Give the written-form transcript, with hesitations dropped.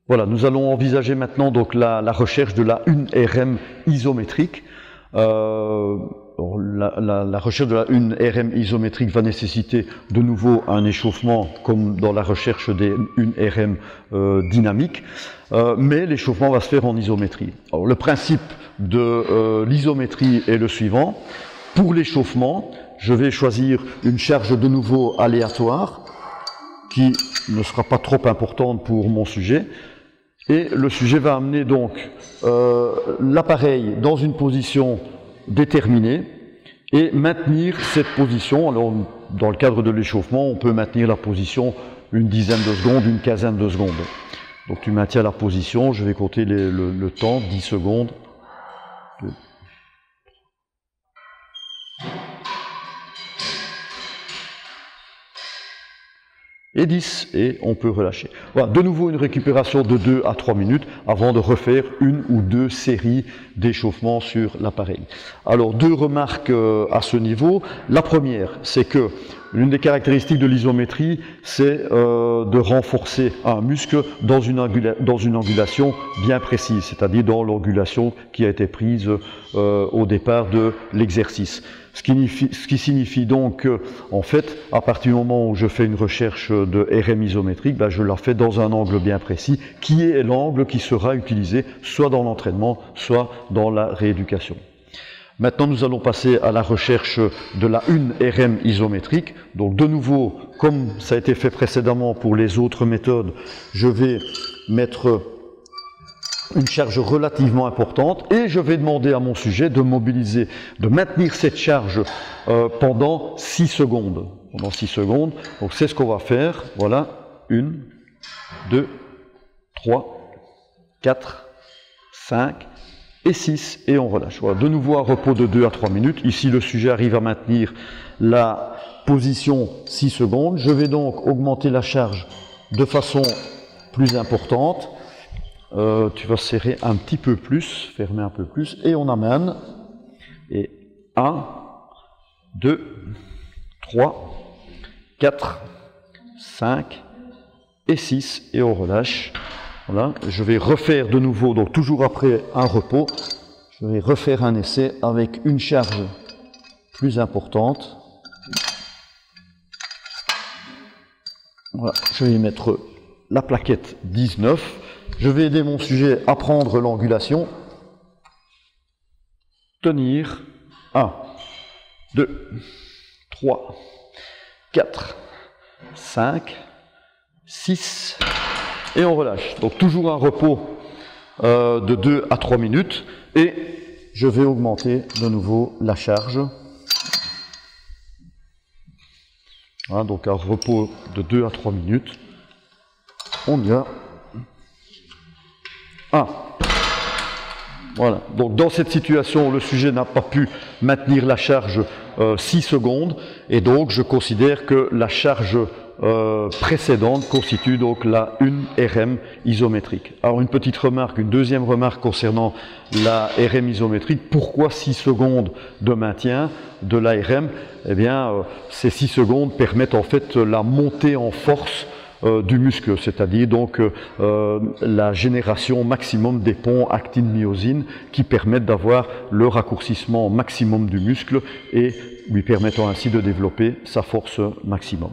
Voilà, nous allons envisager maintenant donc la recherche de la 1RM isométrique. La recherche de la 1RM isométrique va nécessiter de nouveau un échauffement comme dans la recherche des 1RM dynamiques, mais l'échauffement va se faire en isométrie. Alors, le principe de l'isométrie est le suivant. Pour l'échauffement, je vais choisir une charge de nouveau aléatoire qui ne sera pas trop importante pour mon sujet. Et le sujet va amener donc l'appareil dans une position déterminée et maintenir cette position. Alors, dans le cadre de l'échauffement, on peut maintenir la position une dizaine de secondes, une quinzaine de secondes. Donc tu maintiens la position, je vais compter le temps, 10 secondes. 2. Et 10, et on peut relâcher. Voilà, de nouveau une récupération de 2 à 3 minutes avant de refaire une ou deux séries d'échauffement sur l'appareil. Alors, deux remarques à ce niveau. La première, c'est que l'une des caractéristiques de l'isométrie, c'est de renforcer un muscle dans une angulation bien précise, c'est-à-dire dans l'angulation qui a été prise au départ de l'exercice. Ce qui signifie donc que, en fait, à partir du moment où je fais une recherche de RM isométrique, je la fais dans un angle bien précis, qui est l'angle qui sera utilisé soit dans l'entraînement, soit dans la rééducation. Maintenant, nous allons passer à la recherche de la 1RM isométrique. Donc, de nouveau, comme ça a été fait précédemment pour les autres méthodes, je vais mettre une charge relativement importante et je vais demander à mon sujet de mobiliser, de maintenir cette charge pendant 6 secondes. Pendant 6 secondes. Donc, c'est ce qu'on va faire. Voilà. 1, 2, 3, 4, 5... et 6, et on relâche. Voilà, de nouveau un repos de 2 à 3 minutes. Ici, le sujet arrive à maintenir la position 6 secondes. Je vais donc augmenter la charge de façon plus importante. Tu vas serrer un petit peu plus, fermer un peu plus, et on amène. Et 1, 2, 3, 4, 5 et 6, et on relâche. Voilà, je vais refaire de nouveau, donc toujours après un repos, je vais refaire un essai avec une charge plus importante. Voilà, je vais y mettre la plaquette 19. Je vais aider mon sujet à prendre l'angulation. Tenir. 1, 2, 3, 4, 5, 6... et on relâche. Donc toujours un repos de 2 à 3 minutes. Et je vais augmenter de nouveau la charge. Voilà, donc un repos de 2 à 3 minutes. On y va. 1. Voilà. Donc dans cette situation, le sujet n'a pas pu maintenir la charge 6 secondes. Et donc je considère que la charge précédente constitue donc la 1RM isométrique. Alors une petite remarque, une deuxième remarque concernant la RM isométrique. Pourquoi 6 secondes de maintien de la RM? Eh bien, ces 6 secondes permettent en fait la montée en force du muscle, c'est-à-dire donc la génération maximum des ponts actine-myosine qui permettent d'avoir le raccourcissement maximum du muscle et lui permettant ainsi de développer sa force maximum.